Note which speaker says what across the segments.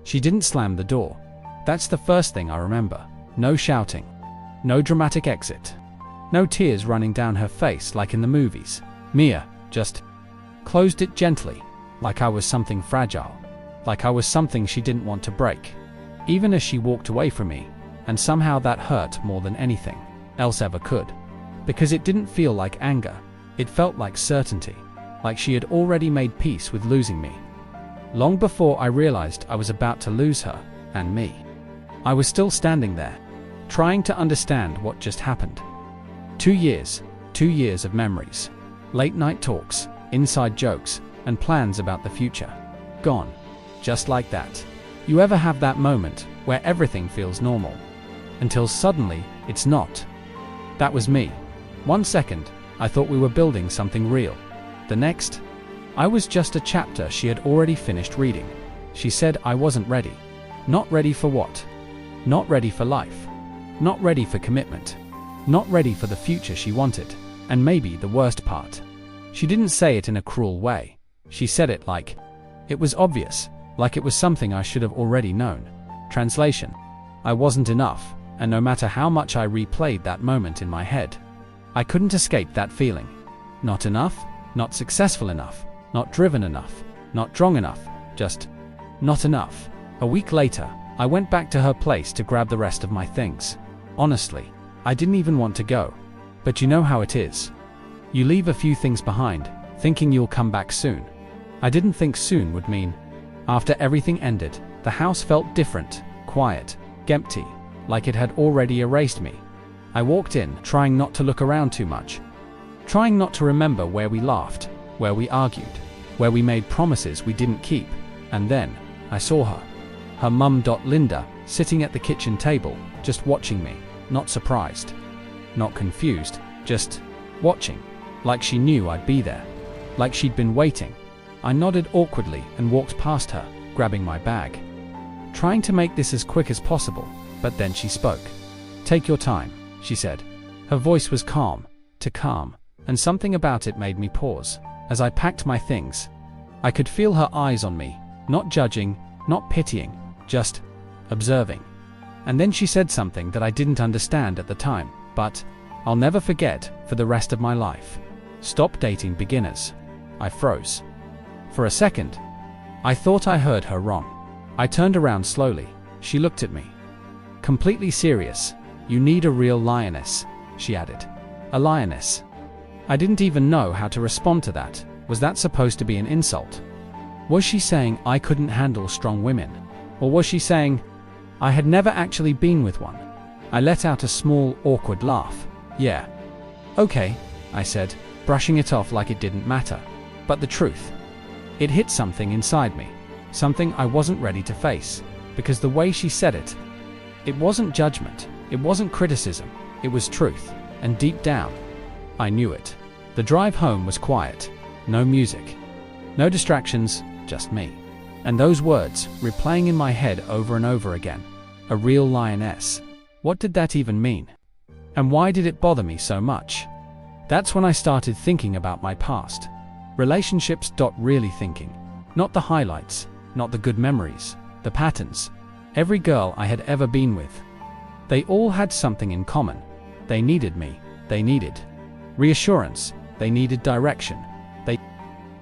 Speaker 1: She didn't slam the door. That's the first thing I remember. No shouting. No dramatic exit. No tears running down her face like in the movies. Mia just closed it gently, like I was something fragile, like I was something she didn't want to break. Even as she walked away from me, and somehow that hurt more than anything else ever could. Because it didn't feel like anger, it felt like certainty, like she had already made peace with losing me. Long before I realized I was about to lose her, and me. I was still standing there, trying to understand what just happened. 2 years of memories, late night talks, inside jokes, and plans about the future. Gone. Just like that. You ever have that moment where everything feels normal? Until suddenly, it's not. That was me. 1 second, I thought we were building something real. The next, I was just a chapter she had already finished reading. She said I wasn't ready. Not ready for what? Not ready for life. Not ready for commitment. Not ready for the future she wanted. And maybe the worst part. She didn't say it in a cruel way. She said it like it was obvious, like it was something I should have already known. Translation: I wasn't enough, and no matter how much I replayed that moment in my head, I couldn't escape that feeling. Not enough, not successful enough, not driven enough, not strong enough, just not enough. A week later, I went back to her place to grab the rest of my things. Honestly, I didn't even want to go. But you know how it is. You leave a few things behind, thinking you'll come back soon. I didn't think soon would mean. After everything ended, the house felt different, quiet, empty, like it had already erased me. I walked in, trying not to look around too much. Trying not to remember where we laughed, where we argued, where we made promises we didn't keep. And then, I saw her. Her mum. Linda, sitting at the kitchen table, just watching me, not surprised. Not confused, just watching. Like she knew I'd be there. Like she'd been waiting. I nodded awkwardly and walked past her, grabbing my bag. Trying to make this as quick as possible, but then she spoke. "Take your time," she said. Her voice was calm, too calm, and something about it made me pause. As I packed my things, I could feel her eyes on me, not judging, not pitying, just observing. And then she said something that I didn't understand at the time, but I'll never forget for the rest of my life. "Stop dating beginners." I froze. For a second, I thought I heard her wrong. I turned around slowly. She looked at me. Completely serious. "You need a real lioness," she added. A lioness. I didn't even know how to respond to that. Was that supposed to be an insult? Was she saying I couldn't handle strong women? Or was she saying I had never actually been with one? I let out a small, awkward laugh. "Yeah. Okay," I said, brushing it off like it didn't matter. But the truth, it hit something inside me, something I wasn't ready to face, because the way she said it, it wasn't judgment, it wasn't criticism, it was truth, and deep down, I knew it. The drive home was quiet, no music, no distractions, just me. And those words, replaying in my head over and over again. A real lioness. What did that even mean? And why did it bother me so much? That's when I started thinking about my past. Relationships. Really thinking. Not the highlights, not the good memories, the patterns. Every girl I had ever been with. They all had something in common. They needed me. They needed reassurance. They needed direction. They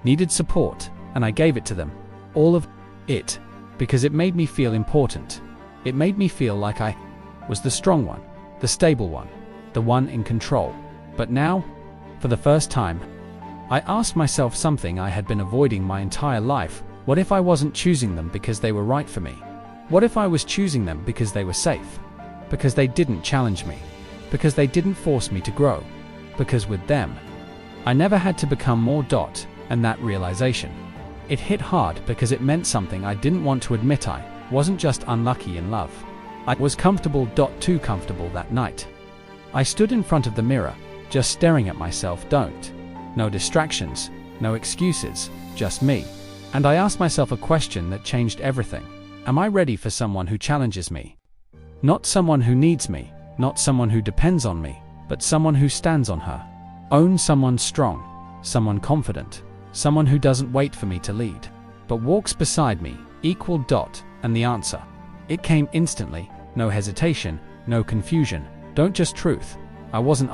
Speaker 1: needed support, and I gave it to them. All of it. Because it made me feel important. It made me feel like I was the strong one, the stable one, the one in control. But now, for the first time, I asked myself something I had been avoiding my entire life. What if I wasn't choosing them because they were right for me? What if I was choosing them because they were safe? Because they didn't challenge me? Because they didn't force me to grow? Because with them, I never had to become more. And that realization, it hit hard because it meant something I didn't want to admit. I wasn't just unlucky in love. I was comfortable. Too comfortable that night. I stood in front of the mirror, just staring at myself. No distractions, no excuses, just me. And I asked myself a question that changed everything. Am I ready for someone who challenges me? Not someone who needs me, not someone who depends on me, but someone who stands on her own. Someone strong, someone confident, someone who doesn't wait for me to lead, but walks beside me. and the answer. It came instantly, no hesitation, no confusion, don't just truth. I wasn't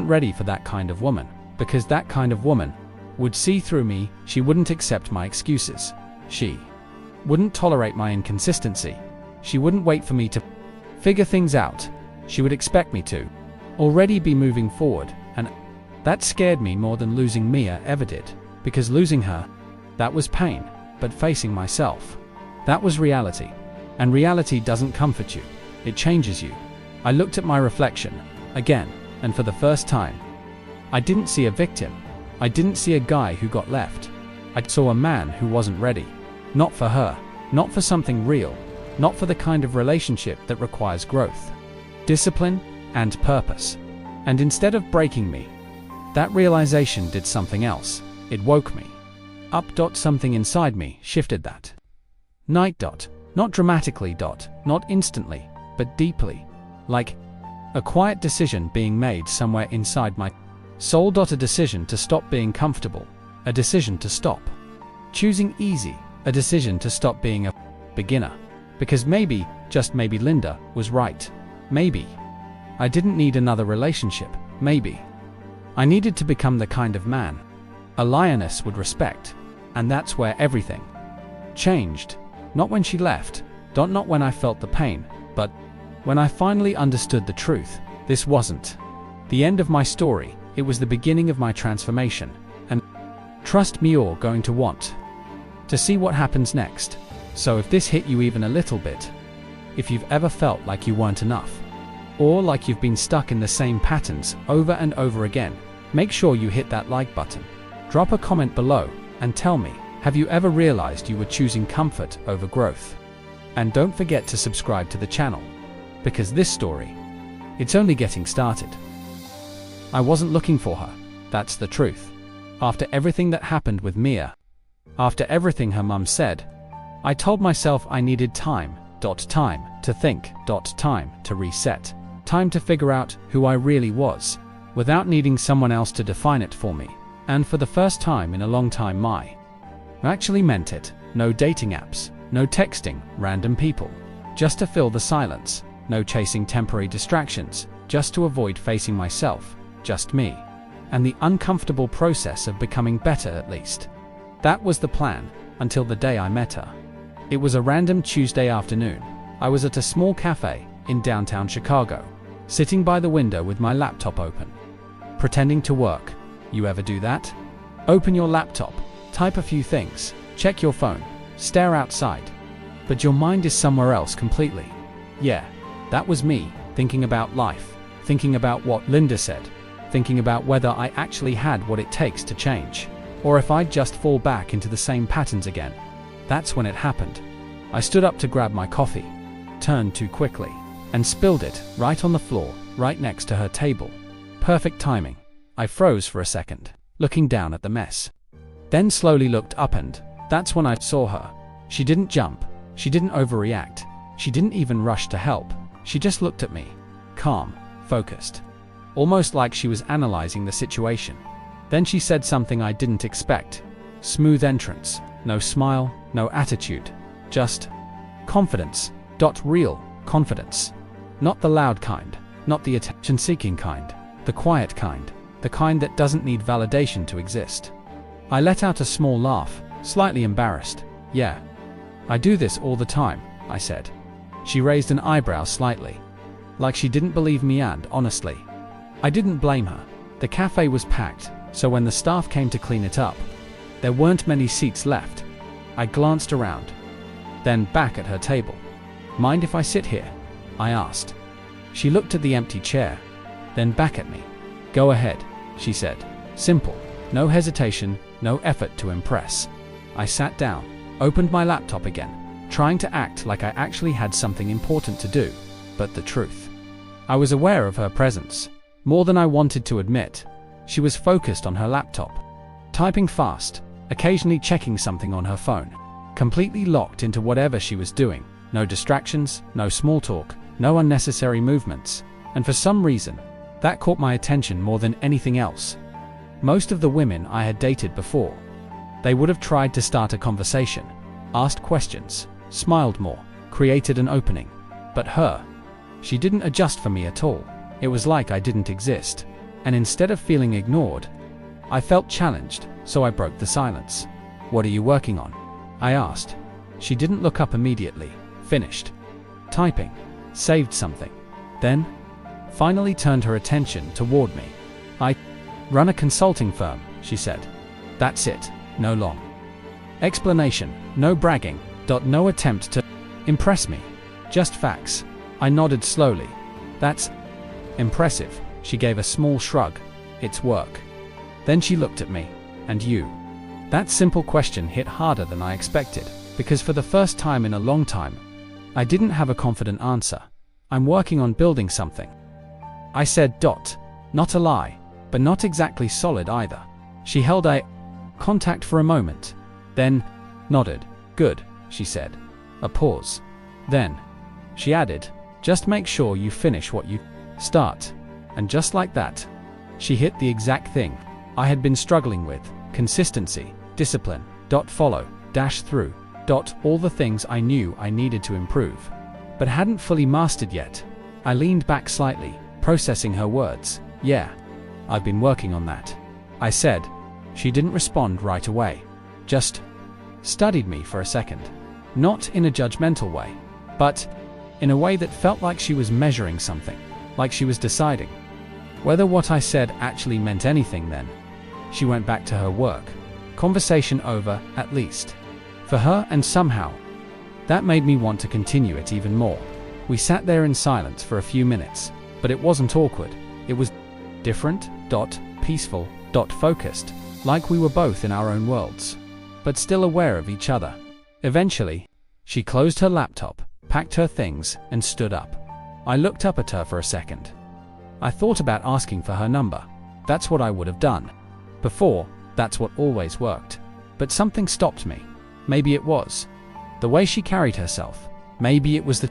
Speaker 1: ready for that kind of woman, because that kind of woman would see through me. She wouldn't accept my excuses. She wouldn't tolerate my inconsistency. She wouldn't wait for me to figure things out. She would expect me to already be moving forward, and that scared me more than losing Mia ever did, because losing her, that was pain, but facing myself, that was reality. And reality doesn't comfort you, it changes you. I looked at my reflection again, and for the first time, I didn't see a victim. I didn't see a guy who got left. I saw a man who wasn't ready. Not for her, not for something real, not for the kind of relationship that requires growth, discipline, and purpose. And instead of breaking me, that realization did something else. It woke me up. Something inside me shifted that night. Not dramatically. Not instantly, but deeply. Like a quiet decision being made somewhere inside my soul. A decision to stop being comfortable. A decision to stop choosing easy. A decision to stop being a beginner. Because maybe, just maybe, Linda was right. Maybe I didn't need another relationship. Maybe I needed to become the kind of man a lioness would respect. And that's where everything changed. Not when she left, not when I felt the pain, but when I finally understood the truth. This wasn't the end of my story, it was the beginning of my transformation. And trust me, you're going to want to see what happens next. So if this hit you even a little bit, if you've ever felt like you weren't enough, or like you've been stuck in the same patterns over and over again, make sure you hit that like button. Drop a comment below and tell me, have you ever realized you were choosing comfort over growth? And don't forget to subscribe to the channel, because this story, it's only getting started. I wasn't looking for her, that's the truth. After everything that happened with Mia, after everything her mum said, I told myself I needed time to think time to reset, time to figure out who I really was, without needing someone else to define it for me. And for the first time in a long time, I actually meant it. No dating apps, no texting random people, just to fill the silence, no chasing temporary distractions, just to avoid facing myself, just me, and the uncomfortable process of becoming better at least. That was the plan, until the day I met her. It was a random Tuesday afternoon. I was at a small cafe in downtown Chicago, sitting by the window with my laptop open, pretending to work. You ever do that? Open your laptop, type a few things, check your phone, stare outside, but your mind is somewhere else completely. Yeah, that was me, thinking about life, thinking about what Linda said, thinking about whether I actually had what it takes to change, or if I'd just fall back into the same patterns again. That's when it happened. I stood up to grab my coffee, turned too quickly, and spilled it right on the floor, right next to her table. Perfect timing. I froze for a second, looking down at the mess. Then slowly looked up, and that's when I saw her. She didn't jump. She didn't overreact. She didn't even rush to help. She just looked at me, calm, focused, almost like she was analyzing the situation. Then she said something I didn't expect. Smooth entrance, no smile, no attitude, just confidence. Real confidence. Not the loud kind, not the attention-seeking kind, the quiet kind, the kind that doesn't need validation to exist. I let out a small laugh, slightly embarrassed. Yeah, I do this all the time, I said. She raised an eyebrow slightly, like she didn't believe me, and honestly, I didn't blame her. The cafe was packed, so when the staff came to clean it up, there weren't many seats left. I glanced around, then back at her table. Mind if I sit here? I asked. She looked at the empty chair, then back at me. Go ahead, she said. Simple, no hesitation, no effort to impress. I sat down, opened my laptop again, trying to act like I actually had something important to do. But the truth, I was aware of her presence, more than I wanted to admit. She was focused on her laptop, typing fast, occasionally checking something on her phone, completely locked into whatever she was doing. No distractions, no small talk, no unnecessary movements. And for some reason, that caught my attention more than anything else. Most of the women I had dated before, they would have tried to start a conversation, asked questions, smiled more, created an opening. But her, she didn't adjust for me at all. It was like I didn't exist. And instead of feeling ignored, I felt challenged, so I broke the silence. "What are you working on?" I asked. She didn't look up immediately. Finished typing. Saved something. Then, finally turned her attention toward me. "I run a consulting firm," she said. "That's it. No long explanation, no bragging, no attempt to impress me. Just facts." I nodded slowly. "That's impressive." She gave a small shrug. "It's work." Then she looked at me. "And you?" That simple question hit harder than I expected, because for the first time in a long time, I didn't have a confident answer. "I'm working on building something," I said. Not a lie, but not exactly solid either. She held eye contact for a moment, then nodded. "Good," she said. A pause. Then she added, "Just make sure you finish what you start." And just like that, she hit the exact thing I had been struggling with: consistency, discipline, follow, through, all the things I knew I needed to improve, but hadn't fully mastered yet. I leaned back slightly, processing her words. "Yeah, I've been working on that," I said. She didn't respond right away, just studied me for a second. Not in a judgmental way, but in a way that felt like she was measuring something, like she was deciding whether what I said actually meant anything. Then she went back to her work. Conversation over, at least for her, and somehow that made me want to continue it even more. We sat there in silence for a few minutes, but it wasn't awkward. It was different, peaceful, focused, like we were both in our own worlds, but still aware of each other. Eventually, she closed her laptop, packed her things, and stood up. I looked up at her for a second. I thought about asking for her number. That's what I would have done before. That's what always worked. But something stopped me. Maybe it was the way she carried herself. Maybe it was the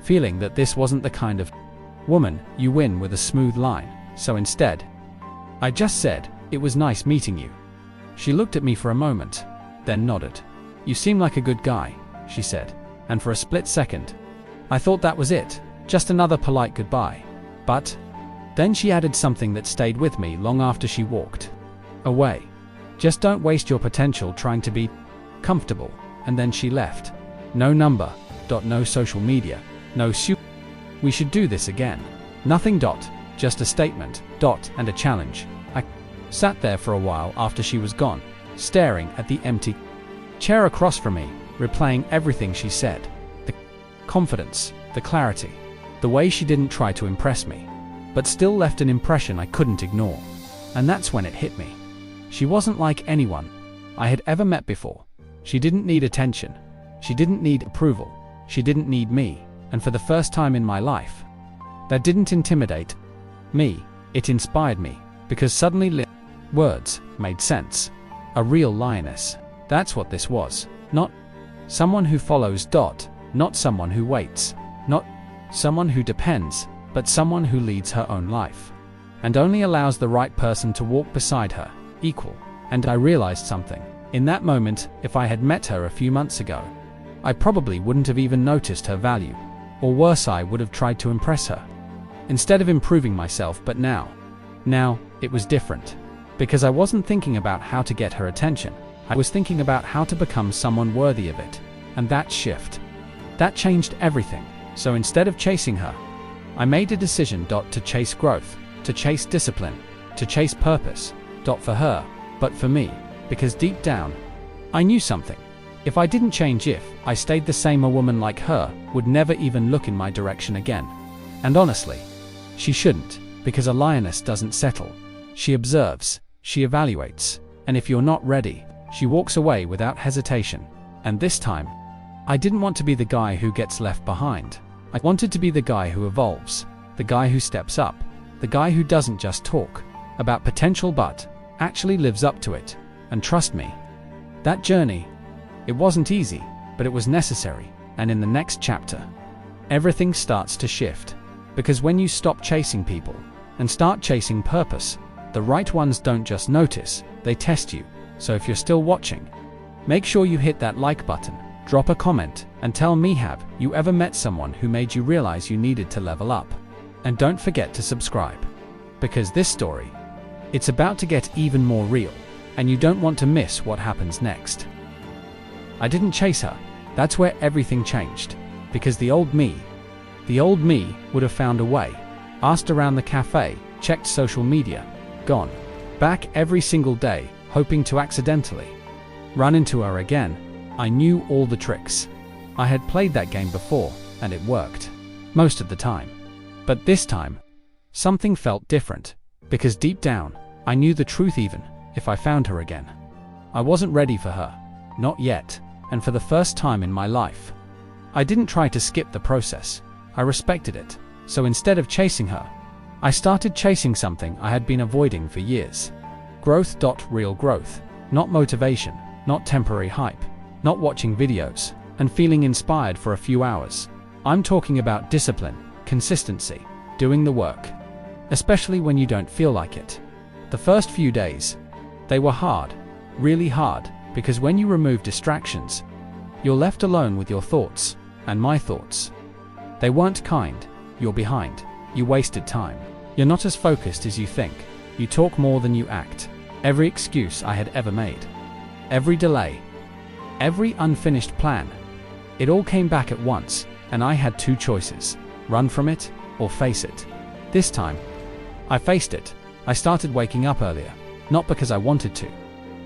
Speaker 1: feeling that this wasn't the kind of woman you win with a smooth line. So instead, I just said, "It was nice meeting you." She looked at me for a moment, then nodded. "You seem like a good guy," she said. And for a split second, I thought that was it, just another polite goodbye. But then she added something that stayed with me long after she walked away. "Just don't waste your potential trying to be comfortable." And then she left. No number, no social media, no we should do this again. Nothing, just a statement, and a challenge. I sat there for a while after she was gone, staring at the empty chair across from me, replaying everything she said. The confidence, the clarity, the way she didn't try to impress me, but still left an impression I couldn't ignore. And that's when it hit me. She wasn't like anyone I had ever met before. She didn't need attention. She didn't need approval. She didn't need me. And for the first time in my life, that didn't intimidate me. It inspired me, because suddenly words made sense. A real lioness. That's what this was. Not someone who follows, not someone who waits, not someone who depends, but someone who leads her own life, and only allows the right person to walk beside her, equal. And I realized something. In that moment, if I had met her a few months ago, I probably wouldn't have even noticed her value. Or worse, I would have tried to impress her, instead of improving myself. But now, it was different. Because I wasn't thinking about how to get her attention. I was thinking about how to become someone worthy of it. And that shift, that changed everything. So instead of chasing her, I made a decision to chase growth, to chase discipline, to chase purpose, for her, but for me. Because deep down, I knew something. If I didn't change, if I stayed the same, a woman like her would never even look in my direction again. And honestly, she shouldn't, because a lioness doesn't settle. She observes, she evaluates, and if you're not ready, she walks away without hesitation. And this time, I didn't want to be the guy who gets left behind. I wanted to be the guy who evolves, the guy who steps up, the guy who doesn't just talk about potential but actually lives up to it. And trust me, that journey, it wasn't easy, but it was necessary. And in the next chapter, everything starts to shift. Because when you stop chasing people and start chasing purpose, the right ones don't just notice, they test you. So if you're still watching, make sure you hit that like button, Drop a comment and tell me, have you ever met someone who made you realize you needed to level up? And don't forget to subscribe. Because this story, it's about to get even more real, and you don't want to miss what happens next. I didn't chase her. That's where everything changed. Because the old me would have found a way. Asked around the cafe, checked social media, gone back every single day, hoping to accidentally run into her again. I knew all the tricks. I had played that game before, and it worked. Most of the time. But this time, something felt different. Because deep down, I knew the truth even if I found her again. I wasn't ready for her. Not yet. And for the first time in my life, I didn't try to skip the process. I respected it. So instead of chasing her, I started chasing something I had been avoiding for years. Growth. Real growth. Not motivation, not temporary hype, not watching videos and feeling inspired for a few hours. I'm talking about discipline, consistency, doing the work. Especially when you don't feel like it. The first few days, they were hard, really hard, because when you remove distractions, you're left alone with your thoughts, and my thoughts. They weren't kind. You're behind. You wasted time. You're not as focused as you think. You talk more than you act. Every excuse I had ever made. Every delay. Every unfinished plan. It all came back at once, and I had two choices. Run from it, or face it. This time, I faced it. I started waking up earlier. Not because I wanted to,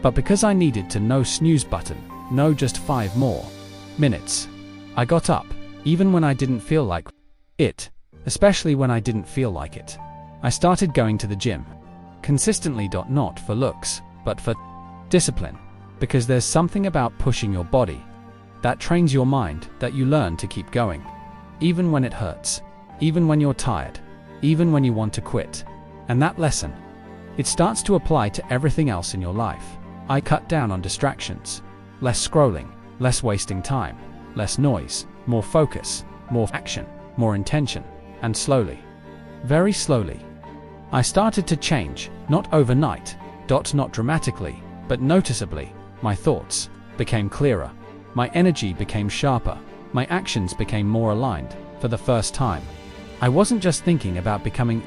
Speaker 1: but because I needed to. No snooze button. No just 5 more minutes. I got up, even when I didn't feel like it. Especially when I didn't feel like it. I started going to the gym. Consistently. Not for looks, but for discipline. Because there's something about pushing your body that trains your mind, that you learn to keep going. Even when it hurts. Even when you're tired. Even when you want to quit. And that lesson, it starts to apply to everything else in your life. I cut down on distractions. Less scrolling. Less wasting time. Less noise. More focus. More action. More intention. And slowly, very slowly, I started to change. Not overnight. Not dramatically, but noticeably. My thoughts became clearer. My energy became sharper. My actions became more aligned. For the first time, I wasn't just thinking about becoming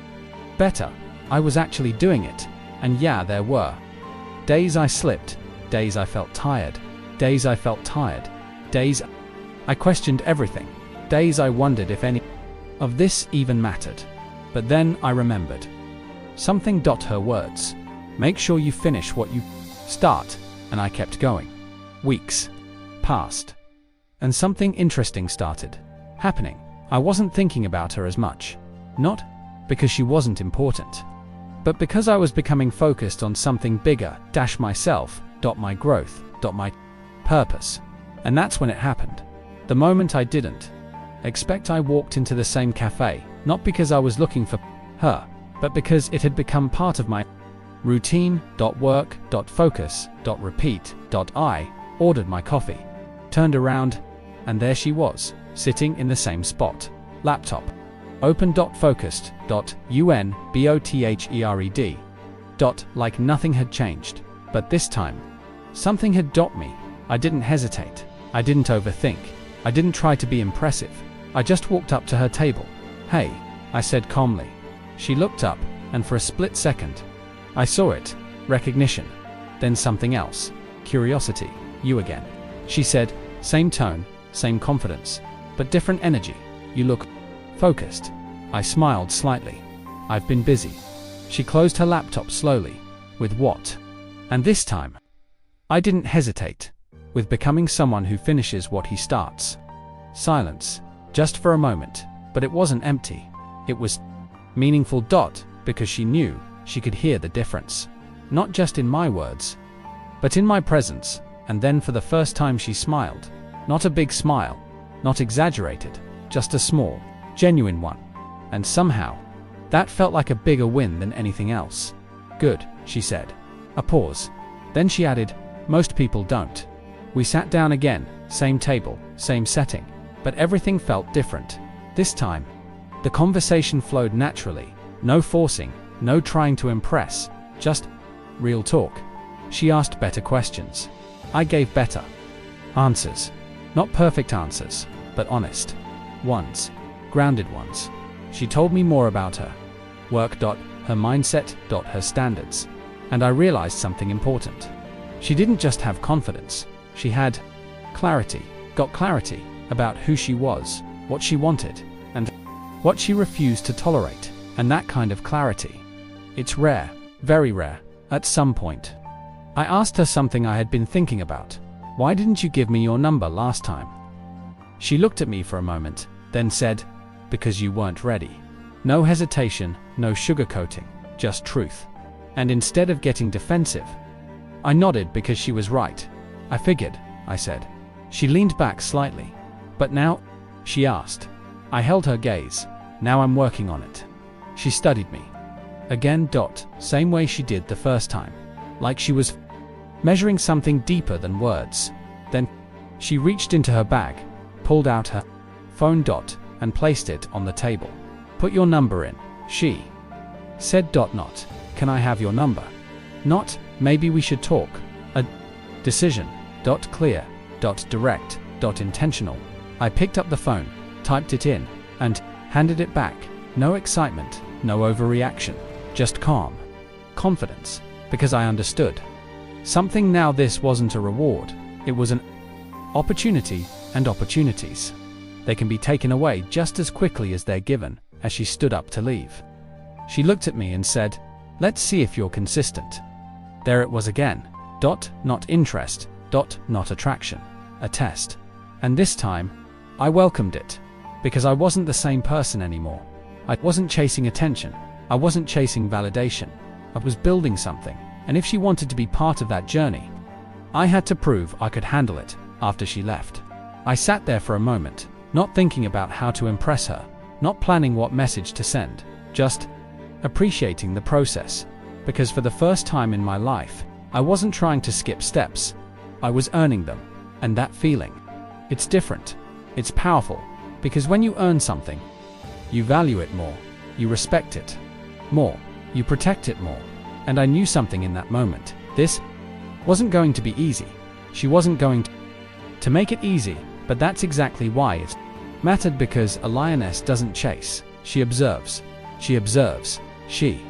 Speaker 1: better. I was actually doing it. And yeah, there were days I slipped, days I felt tired, days I felt tired, days I questioned everything, days I wondered if any of this even mattered. But then I remembered something. Her words. Make sure you finish what you start. And I kept going. Weeks passed. And something interesting started happening. I wasn't thinking about her as much. Not because she wasn't important, but because I was becoming focused on something bigger. Myself. My growth. My purpose. And that's when it happened. The moment I didn't expect. I walked into the same cafe, not because I was looking for her, but because it had become part of my routine. Work. Focus. Repeat. I ordered my coffee, turned around, and there she was, sitting in the same spot. Laptop open. Focused. Unbothered. Like nothing had changed. But this time, something had me. I didn't hesitate. I didn't overthink. I didn't try to be impressive. I just walked up to her table. Hey, I said calmly. She looked up, and for a split second, I saw it. Recognition. Then something else. Curiosity. You again. She said, same tone, same confidence, but different energy. You look focused. I smiled slightly. I've been busy. She closed her laptop slowly. With what? And this time, I didn't hesitate. With becoming someone who finishes what he starts. Silence. Just for a moment. But it wasn't empty. It was meaningful. Because she knew, she could hear the difference. Not just in my words, but in my presence. And then for the first time she smiled. Not a big smile. Not exaggerated. Just a small, genuine one. And somehow, that felt like a bigger win than anything else. Good, she said. A pause. Then she added, most people don't. We sat down again, same table, same setting. But everything felt different. This time, the conversation flowed naturally. No forcing, no trying to impress. Just real talk. She asked better questions. I gave better answers. Not perfect answers, but honest ones, grounded ones. She told me more about her work, her mindset, her standards. And I realized something important. She didn't just have confidence, she had clarity, got clarity about who she was, what she wanted, and what she refused to tolerate. And that kind of clarity, it's rare, very rare, at some point. I asked her something I had been thinking about. Why didn't you give me your number last time? She looked at me for a moment, then said, because you weren't ready. No hesitation, no sugarcoating, just truth. And instead of getting defensive, I nodded because she was right. I figured, I said. She leaned back slightly. But now, she asked. I held her gaze. Now I'm working on it. She studied me. Again, same way she did the first time. Like she was measuring something deeper than words. Then, she reached into her bag, pulled out her phone, and placed it on the table. Put your number in, she said. Not, can I have your number? Not, maybe we should talk. A decision. Clear. Direct. Intentional. I picked up the phone, typed it in, and handed it back. No excitement, no overreaction, just calm. Confidence, because I understood something now. This wasn't a reward, it was an opportunity, and opportunities, they can be taken away just as quickly as they're given. As she stood up to leave, she looked at me and said, let's see if you're consistent. There it was again. Not interest. Not attraction. A test. And this time, I welcomed it. Because I wasn't the same person anymore. I wasn't chasing attention. I wasn't chasing validation. I was building something. And if she wanted to be part of that journey, I had to prove I could handle it. After she left, I sat there for a moment, not thinking about how to impress her, not planning what message to send, just appreciating the process. Because for the first time in my life, I wasn't trying to skip steps. I was earning them. And that feeling, it's different. It's powerful. Because when you earn something, you value it more. You respect it more. You protect it more. And I knew something in that moment. This wasn't going to be easy. She wasn't going to make it easy. But that's exactly why it mattered, because a lioness doesn't chase. She observes. She observes. She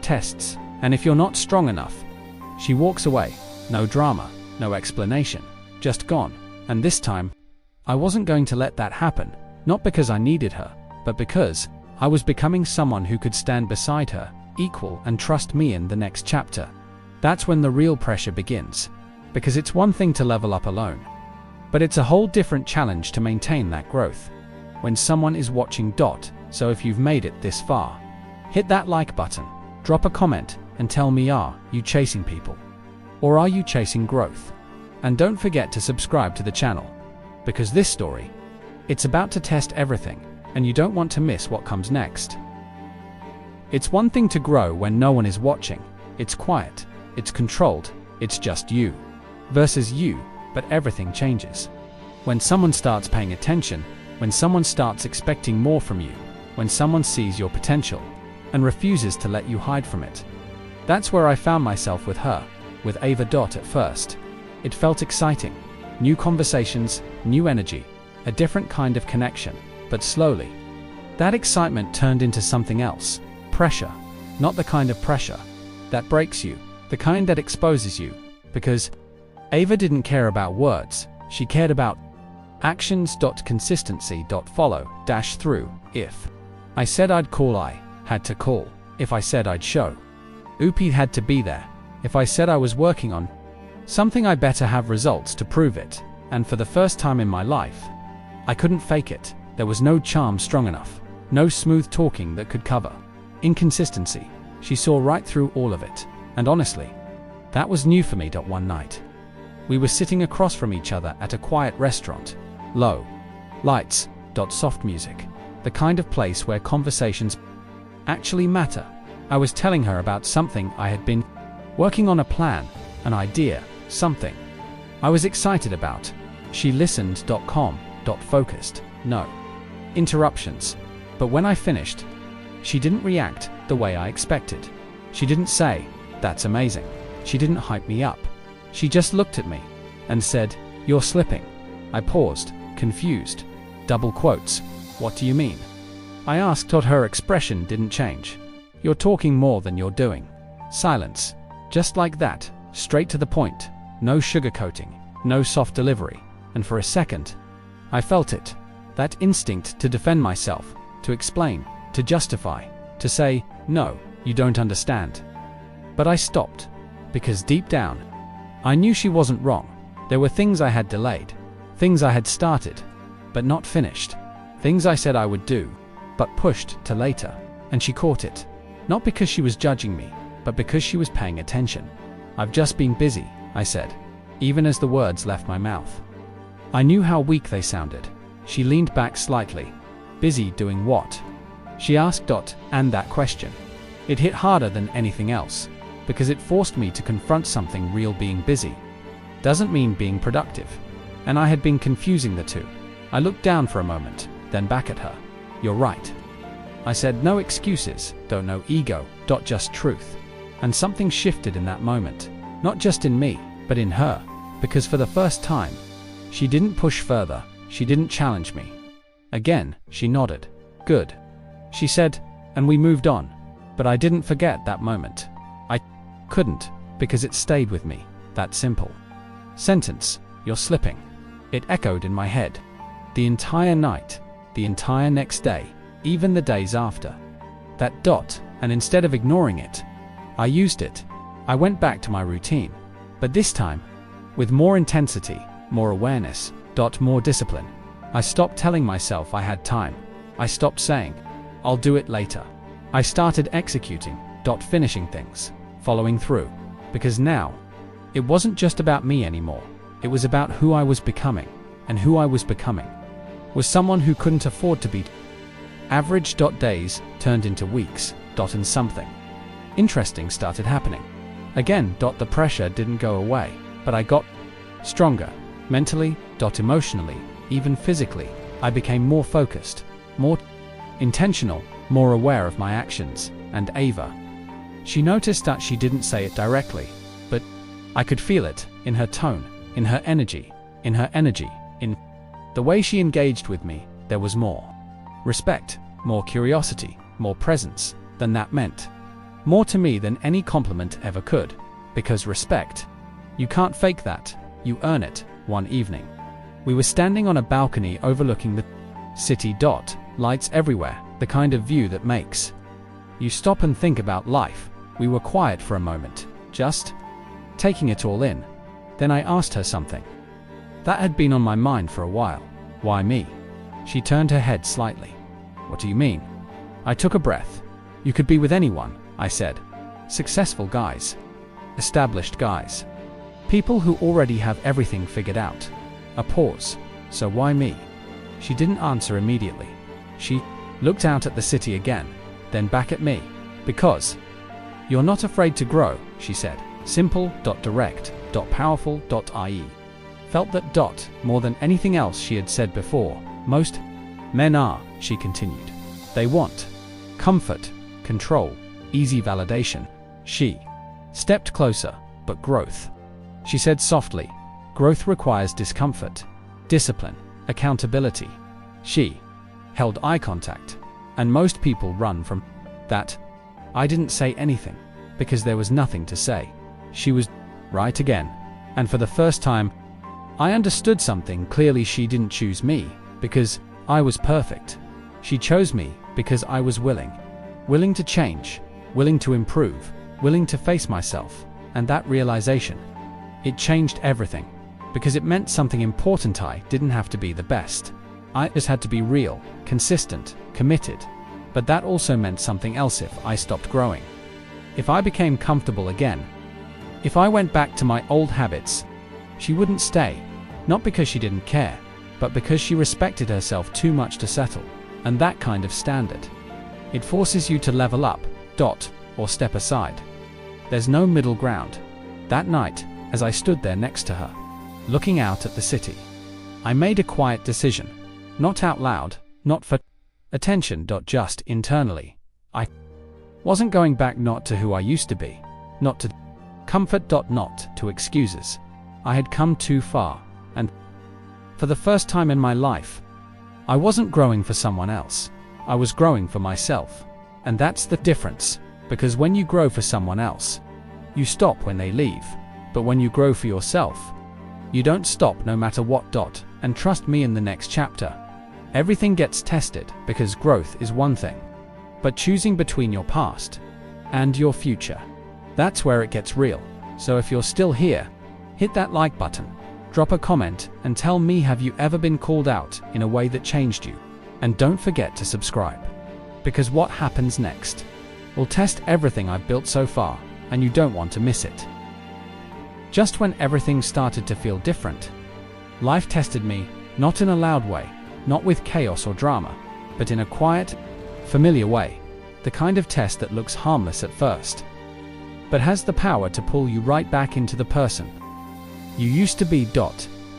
Speaker 1: tests. And if you're not strong enough, she walks away. No drama, no explanation, just gone. And this time, I wasn't going to let that happen, not because I needed her, but because I was becoming someone who could stand beside her, equal, and trust me in the next chapter. That's when the real pressure begins. Because it's one thing to level up alone, but it's a whole different challenge to maintain that growth when someone is watching. So if you've made it this far, hit that like button, drop a comment, and tell me, are you chasing people? Or are you chasing growth? And don't forget to subscribe to the channel, because this story, it's about to test everything, and you don't want to miss what comes next. It's one thing to grow when no one is watching. It's quiet, it's controlled, it's just you versus you, but everything changes when someone starts paying attention, when someone starts expecting more from you, when someone sees your potential and refuses to let you hide from it. That's where I found myself with her, with Ava. At first, it felt exciting. New conversations, new energy, a different kind of connection. But slowly, that excitement turned into something else. Pressure. Not the kind of pressure that breaks you, the kind that exposes you. Because Ava didn't care about words, she cared about actions. Consistency. Follow, through. If I said I'd call, I had to call. If I said I'd show, Oopie had to be there. If I said I was working on something, I better have results to prove it. And for the first time in my life, I couldn't fake it. There was no charm strong enough, no smooth talking that could cover inconsistency. She saw right through all of it. And honestly, that was new for me. One night, we were sitting across from each other at a quiet restaurant. Low lights. Soft music. The kind of place where conversations actually matter. I was telling her about something I had been working on, a plan, an idea, something I was excited about. She listened. Calm. Focused. No interruptions. But when I finished, she didn't react the way I expected. She didn't say, "That's amazing." She didn't hype me up. She just looked at me and said, "You're slipping." I paused, confused. Double quotes. What do you mean? I asked. Her expression didn't change. You're talking more than you're doing. Silence. Just like that, straight to the point. No sugarcoating, no soft delivery. And for a second, I felt it. That instinct to defend myself, to explain, to justify, to say, no, you don't understand. But I stopped, because deep down, I knew she wasn't wrong. There were things I had delayed, things I had started, but not finished, things I said I would do, but pushed to later. And she caught it. Not because she was judging me, but because she was paying attention. I've just been busy, I said, even as the words left my mouth. I knew how weak they sounded. She leaned back slightly. Busy doing what? She asked. And that question. It hit harder than anything else, because it forced me to confront something real. Being busy doesn't mean being productive. And I had been confusing the two. I looked down for a moment, then back at her. You're right. I said. No excuses, no ego, just truth. And something shifted in that moment, not just in me, but in her, because for the first time, she didn't push further, she didn't challenge me. Again, she nodded. Good. She said, and we moved on. But I didn't forget that moment. I couldn't, because it stayed with me, that simple sentence, you're slipping. It echoed in my head. The entire night, the entire next day, even the days after. That and instead of ignoring it, I used it. I went back to my routine, but this time, with more intensity, more awareness, more discipline. I stopped telling myself I had time. I stopped saying, I'll do it later. I started executing, finishing things, following through. Because now, it wasn't just about me anymore. It was about who I was becoming, and who I was becoming was someone who couldn't afford to be average. Days turned into weeks, and something interesting started happening. Again, the pressure didn't go away, but I got stronger, mentally, emotionally, even physically. I became more focused, more intentional, more aware of my actions. And Ava, she noticed that. She didn't say it directly, but I could feel it in her tone, in her energy, in the way she engaged with me. There was more respect, more curiosity, more presence. Than that meant more to me than any compliment ever could. Because respect, you can't fake that, you earn it. One evening, we were standing on a balcony overlooking the city. Lights everywhere, the kind of view that makes you stop and think about life. We were quiet for a moment, just taking it all in. Then I asked her something that had been on my mind for a while. Why me? She turned her head slightly. What do you mean? I took a breath. You could be with anyone, I said. Successful guys. Established guys. People who already have everything figured out. A pause. So why me? She didn't answer immediately. She looked out at the city again, then back at me. Because you're not afraid to grow, she said. Simple, direct, powerful, ie. Felt that more than anything else she had said before. Most men are, she continued. They want comfort, control, easy validation. She stepped closer. But growth, she said softly, growth requires discomfort, discipline, accountability. She held eye contact, and most people run from that. I didn't say anything, because there was nothing to say. She was right again, and for the first time, I understood something clearly. She didn't choose me because I was perfect. She chose me because I was willing to change, willing to improve, willing to face myself. And that realization, it changed everything, because it meant something important. I didn't have to be the best. I just had to be real, consistent, committed. But that also meant something else. If I stopped growing, if I became comfortable again, if I went back to my old habits, she wouldn't stay. Not because she didn't care, but because she respected herself too much to settle. And that kind of standard, it forces you to level up, or step aside. There's no middle ground. That night, as I stood there next to her, looking out at the city, I made a quiet decision. Not out loud, not for attention, just internally. I wasn't going back, not to who I used to be, not to comfort, not to excuses. I had come too far, and For the first time in my life, I wasn't growing for someone else. I was growing for myself. And that's the difference, because when you grow for someone else, you stop when they leave. But when you grow for yourself, you don't stop no matter what. And trust me, in the next chapter, everything gets tested, because growth is one thing, but choosing between your past and your future, that's where it gets real. So if you're still here, hit that like button, drop a comment, and tell me, have you ever been called out in a way that changed you? And don't forget to subscribe, because what happens next will test everything I've built so far, and you don't want to miss it. Just when everything started to feel different, life tested me, not in a loud way, not with chaos or drama, but in a quiet, familiar way. The kind of test that looks harmless at first, but has the power to pull you right back into the person you used to be.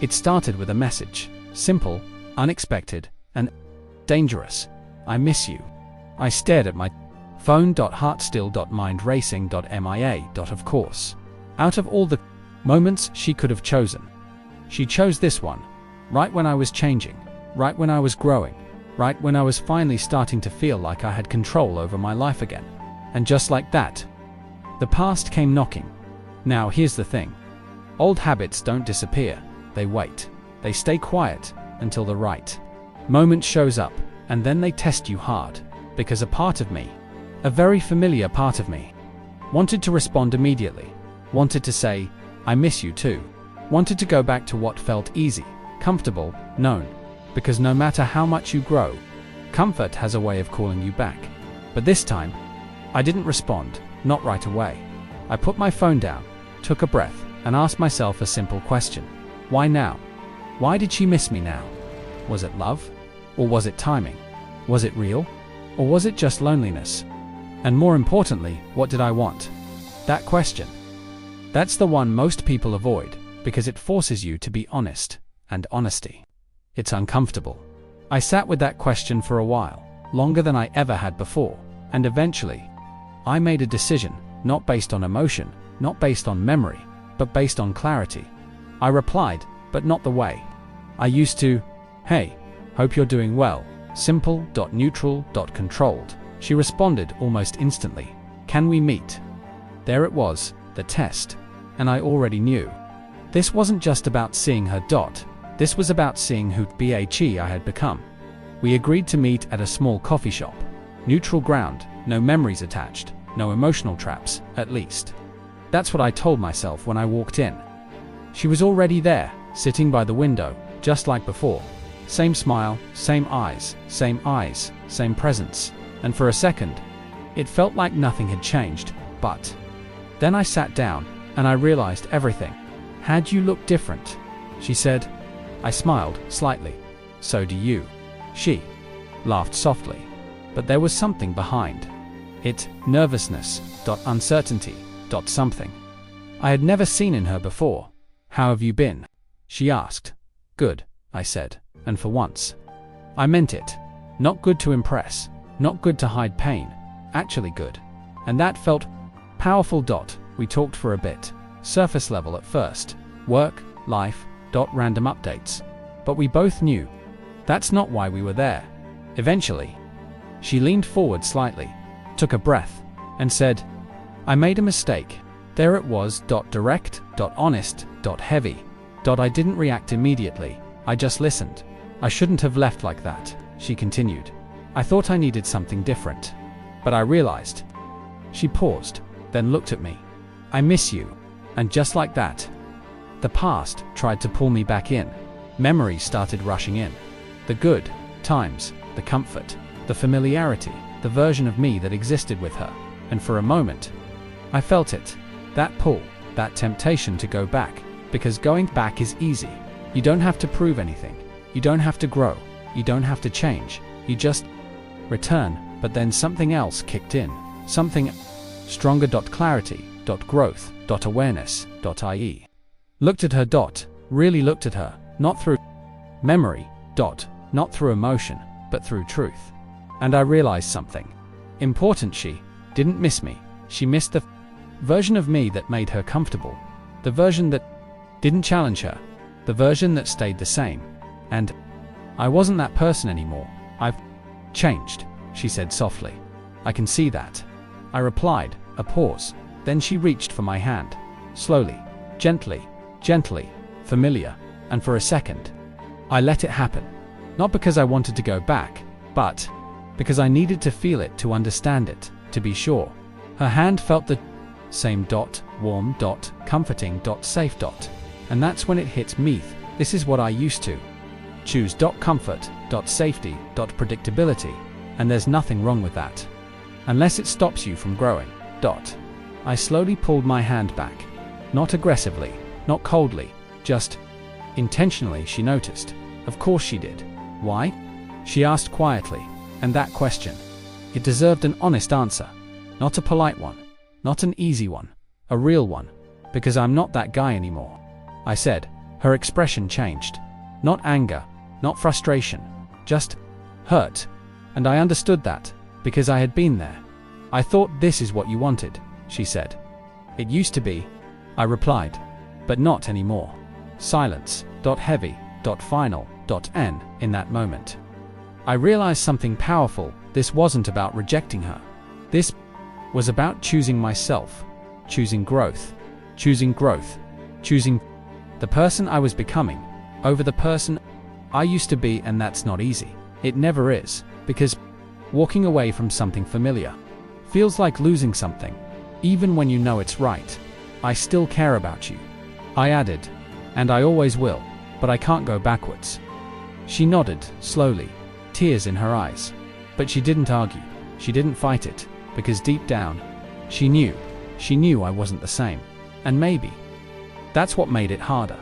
Speaker 1: It started with a message, simple, unexpected, and dangerous. I miss you. I stared at my phone. Heart still. Mind racing. MIA. Of course, out of all the moments she could have chosen, she chose this one, right when I was changing, right when I was growing, right when I was finally starting to feel like I had control over my life again. And just like that, the past came knocking. Now here's the thing. Old habits don't disappear. They wait. They stay quiet until the right moment shows up, and then they test you hard, because a part of me, a very familiar part of me, wanted to respond immediately, wanted to say, I miss you too, wanted to go back to what felt easy, comfortable, known. Because no matter how much you grow, comfort has a way of calling you back. But this time, I didn't respond, not right away. I put my phone down, took a breath, and asked myself a simple question. Why now? Why did she miss me now? Was it love? Or was it timing? Was it real? Or was it just loneliness? And more importantly, what did I want? That question. That's the one most people avoid, because it forces you to be honest, and honesty, it's uncomfortable. I sat with that question for a while, longer than I ever had before, and eventually, I made a decision, not based on emotion, not based on memory, but based on clarity. I replied, but not the way I used to. Hey, hope you're doing well. Simple. Neutral. Controlled. She responded almost instantly. Can we meet? There it was, the test. And I already knew. This wasn't just about seeing her. This was about seeing who I had become. We agreed to meet at a small coffee shop. Neutral ground, no memories attached, no emotional traps, at least. That's what I told myself when I walked in. She was already there, sitting by the window, just like before. Same smile, same eyes, same presence. And for a second, it felt like nothing had changed. But then I sat down, and I realized everything had you looked different, she said. I smiled slightly. So do you. She laughed softly. But there was something behind it. Nervousness. Uncertainty. Something I had never seen in her before. How have you been? She asked. Good, I said. And for once, I meant it. Not good to impress. Not good to hide pain. Actually good. And that felt powerful. We talked for a bit. Surface level at first. Work, life, random updates. But we both knew that's not why we were there. Eventually, she leaned forward slightly, took a breath, and said, I made a mistake. There it was. Direct, honest, heavy. I didn't react immediately. I just listened. I shouldn't have left like that, she continued. I thought I needed something different. But I realized. She paused, then looked at me. I miss you. And just like that, the past tried to pull me back in. Memories started rushing in. The good times, the comfort, the familiarity, the version of me that existed with her. And for a moment, I felt it. That pull, that temptation to go back. Because going back is easy. You don't have to prove anything. You don't have to grow. You don't have to change. You just return. But then something else kicked in. Something stronger. Clarity. Growth. Awareness. I.e. looked at her. Really looked at her. Not through memory. Not through emotion, but through truth. And I realized something important. She didn't miss me. She missed the version of me that made her comfortable. The version that didn't challenge her. The version that stayed the same. And I wasn't that person anymore. I've changed, she said softly. I can see that. I replied, a pause. Then she reached for my hand. Slowly, gently, familiar, and for a second, I let it happen. Not because I wanted to go back, but because I needed to feel it to understand it, to be sure. Her hand felt the same dot, warm dot, comforting dot, safe dot. And that's when it hit me. This is what I used to choose. Comfort, safety, predictability. And there's nothing wrong with that. Unless it stops you from growing. I slowly pulled my hand back. Not aggressively, not coldly, just intentionally. She noticed. Of course she did. Why? She asked quietly. And that question, it deserved an honest answer. Not a polite one. Not an easy one. A real one. Because I'm not that guy anymore. I said. Her expression changed. Not anger, not frustration, just hurt. And I understood that, because I had been there. I thought this is what you wanted, she said. It used to be, I replied. But not anymore. Silence, heavy, final, n, in that moment. I realized something powerful. This wasn't about rejecting her. This was about choosing myself, choosing growth, choosing the person I was becoming over the person I used to be. And that's not easy. It never is, because walking away from something familiar feels like losing something, even when you know it's right. I still care about you, I added, and I always will, but I can't go backwards. She nodded, slowly, tears in her eyes. But she didn't argue, she didn't fight it, because deep down, she knew I wasn't the same. And maybe that's what made it harder.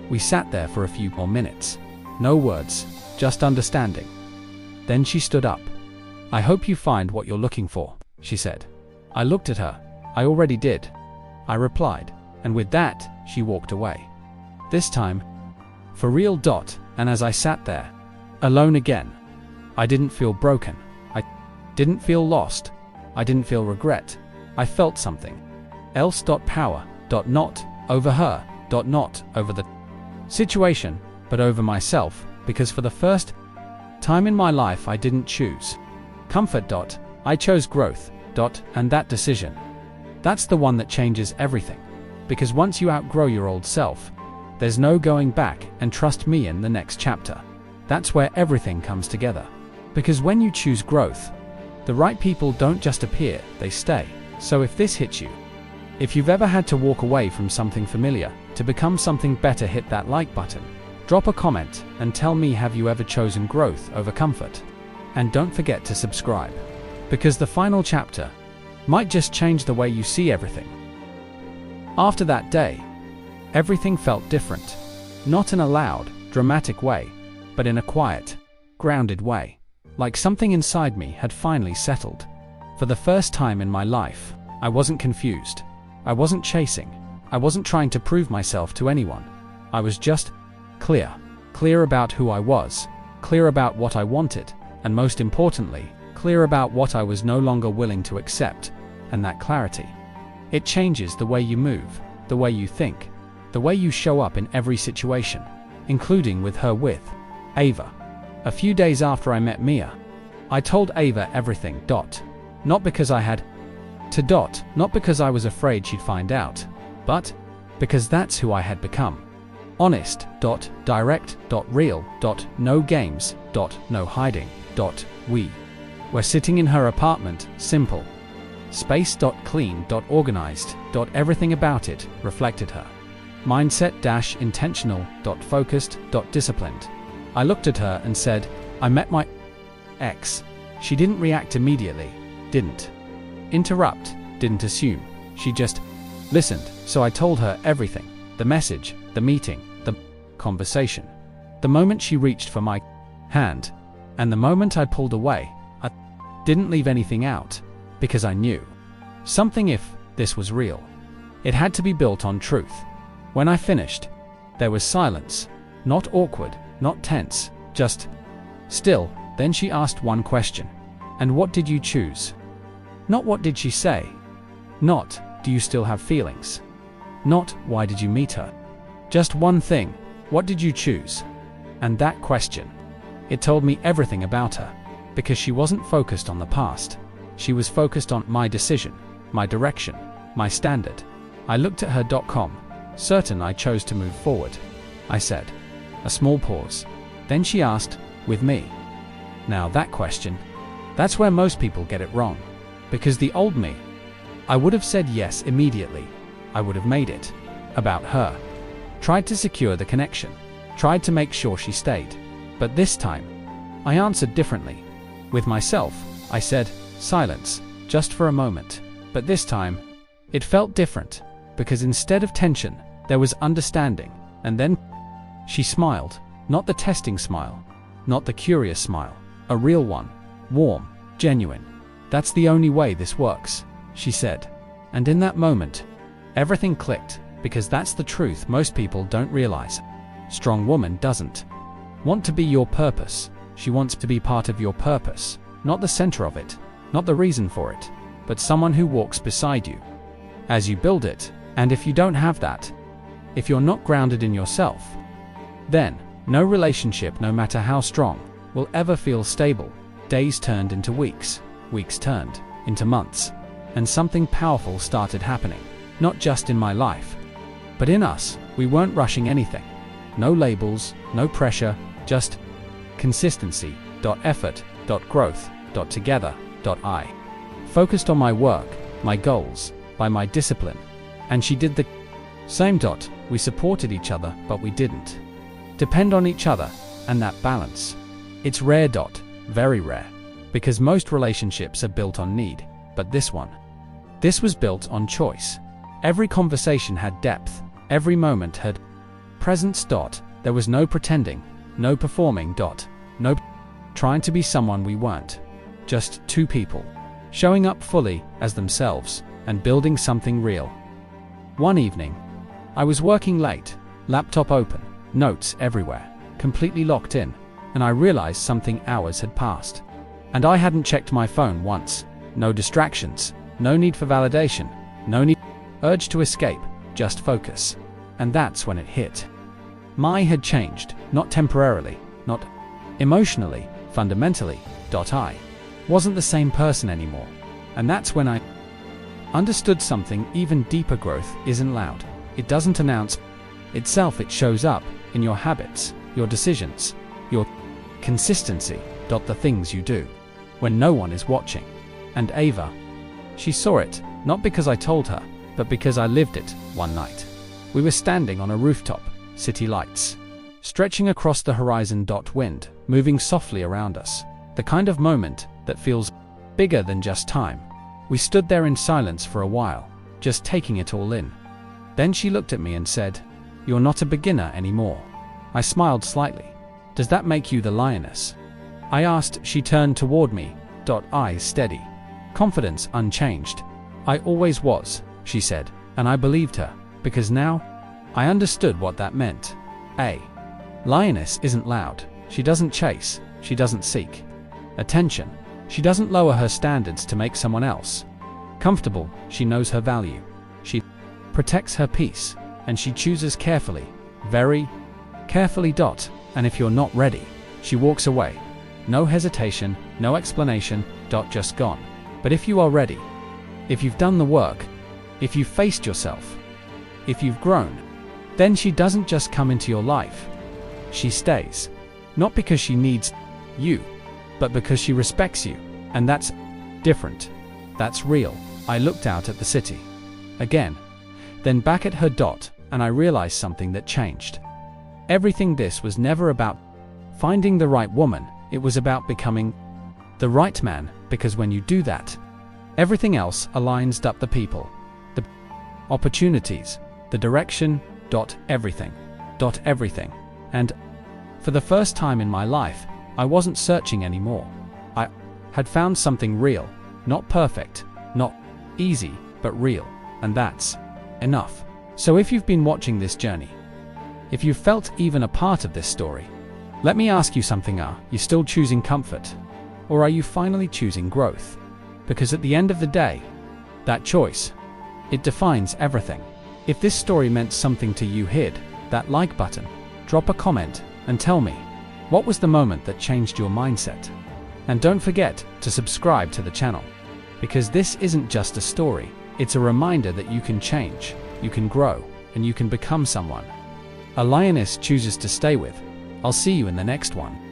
Speaker 1: We sat there for a few more minutes. No words, just understanding. Then she stood up. I hope you find what you're looking for, she said. I looked at her. I already did, I replied. And with that, she walked away. This time, for real. And as I sat there, alone again, I didn't feel broken. I didn't feel lost. I didn't feel regret. I felt something else. Power. Not over her. Not over the situation, but over myself, because for the first time in my life I didn't choose comfort. I chose growth. And that decision, that's the one that changes everything. Because once you outgrow your old self, there's no going back. And trust me, in the next chapter, that's where everything comes together. Because when you choose growth, the right people don't just appear, they stay. So if this hits you, if you've ever had to walk away from something familiar to become something better, hit that like button, drop a comment, and tell me, have you ever chosen growth over comfort? And don't forget to subscribe, because the final chapter might just change the way you see everything. After that day, everything felt different. Not in a loud, dramatic way, but in a quiet, grounded way. Like something inside me had finally settled. For the first time in my life, I wasn't confused. I wasn't chasing. I wasn't trying to prove myself to anyone. I was just clear. Clear about who I was. Clear about what I wanted. And most importantly, clear about what I was no longer willing to accept. And that clarity, it changes the way you move, the way you think, the way you show up in every situation, including with her, with Ava. A few days after I met Mia, I told Ava everything. Not because I had to. Not because I was afraid she'd find out, but because that's who I had become. Honest. Direct. Real. No games. No hiding. We were sitting in her apartment, simple. Space. Clean. Organized. Everything about it reflected her. Mindset. Intentional. Focused. Disciplined. I looked at her and said, I met my ex. She didn't react immediately, didn't interrupt, didn't assume. She just listened. So I told her everything. The message, the meeting, the conversation. The moment she reached for my hand, and the moment I pulled away. I didn't leave anything out, because I knew something. If this was real, it had to be built on truth. When I finished, there was silence. Not awkward, not tense, just still. Then she asked one question. And what did you choose? Not what did she say? Not, do you still have feelings? Not, why did you meet her? Just one thing. What did you choose? And that question, it told me everything about her, because she wasn't focused on the past. She was focused on my decision, my direction, my standard. I looked at her.com, certain I chose to move forward. I said. A small pause. Then she asked, with me? Now that question, that's where most people get it wrong. Because the old me, I would have said yes immediately. I would have made it about her. Tried to secure the connection. Tried to make sure she stayed. But this time, I answered differently. With myself, I said, silence, just for a moment. But this time, it felt different, because instead of tension, there was understanding. And then she smiled, not the testing smile, not the curious smile, a real one, warm, genuine. That's the only way this works, she said. And in that moment, everything clicked, because that's the truth most people don't realize. Strong woman doesn't want to be your purpose. She wants to be part of your purpose, not the center of it, not the reason for it, but someone who walks beside you as you build it. And if you don't have that, if you're not grounded in yourself, then no relationship, no matter how strong, will ever feel stable. Days turned into weeks, weeks turned into months, and something powerful started happening, not just in my life, but in us. We weren't rushing anything. No labels, no pressure, just consistency, effort, growth, together, I. Focused on my work, my goals, by my discipline, and she did the same. We supported each other, but we didn't depend on each other, and that balance. It's rare. Very rare. Because most relationships are built on need, but this was built on choice. Every conversation had depth, every moment had presence. There was no pretending, no performing. No trying to be someone we weren't. Just two people, showing up fully as themselves, and building something real. One evening, I was working late, laptop open, notes everywhere, completely locked in, and I realized something. Hours had passed, and I hadn't checked my phone once. No distractions, no need for validation, no urge to escape, just focus. And that's when it hit. I had changed, not temporarily, not emotionally, fundamentally. I wasn't the same person anymore. And that's when I understood something even deeper. Growth isn't loud. It doesn't announce itself. It shows up in your habits, your decisions, your consistency. The things you do when no one is watching. And Ava, she saw it, not because I told her, but because I lived it. One night, we were standing on a rooftop, city lights stretching across the horizon. Wind moving softly around us. The kind of moment that feels bigger than just time. We stood there in silence for a while, just taking it all in. Then she looked at me and said, "You're not a beginner anymore." I smiled slightly. "Does that make you the lioness?" I asked. She turned toward me, eyes steady, confidence unchanged. "I always was," she said, and I believed her, because now I understood what that meant. A lioness isn't loud. She doesn't chase. She doesn't seek attention. She doesn't lower her standards to make someone else comfortable. She knows her value. She protects her peace, and she chooses carefully, very carefully. And if you're not ready, she walks away. No hesitation, no explanation. Just gone. But if you are ready, if you've done the work, if you've faced yourself, if you've grown, then she doesn't just come into your life. She stays. Not because she needs you, but because she respects you. And that's different. That's real. I looked out at the city again, then back at her. And I realized something that changed everything. This was never about finding the right woman. It was about becoming the right man, because when you do that, everything else aligns. The people, the opportunities, the direction, everything. Everything. And for the first time in my life, I wasn't searching anymore. I had found something real, not perfect, not easy, but real. And that's enough. So if you've been watching this journey, if you've felt even a part of this story, let me ask you something. Are you still choosing comfort? Or are you finally choosing growth? Because at the end of the day, that choice, it defines everything. If this story meant something to you, hit that like button, drop a comment, and tell me What was the moment that changed your mindset? And don't forget to subscribe to the channel, because this isn't just a story, it's a reminder that you can change, you can grow, and you can become someone a lioness chooses to stay with. I'll see you in the next one.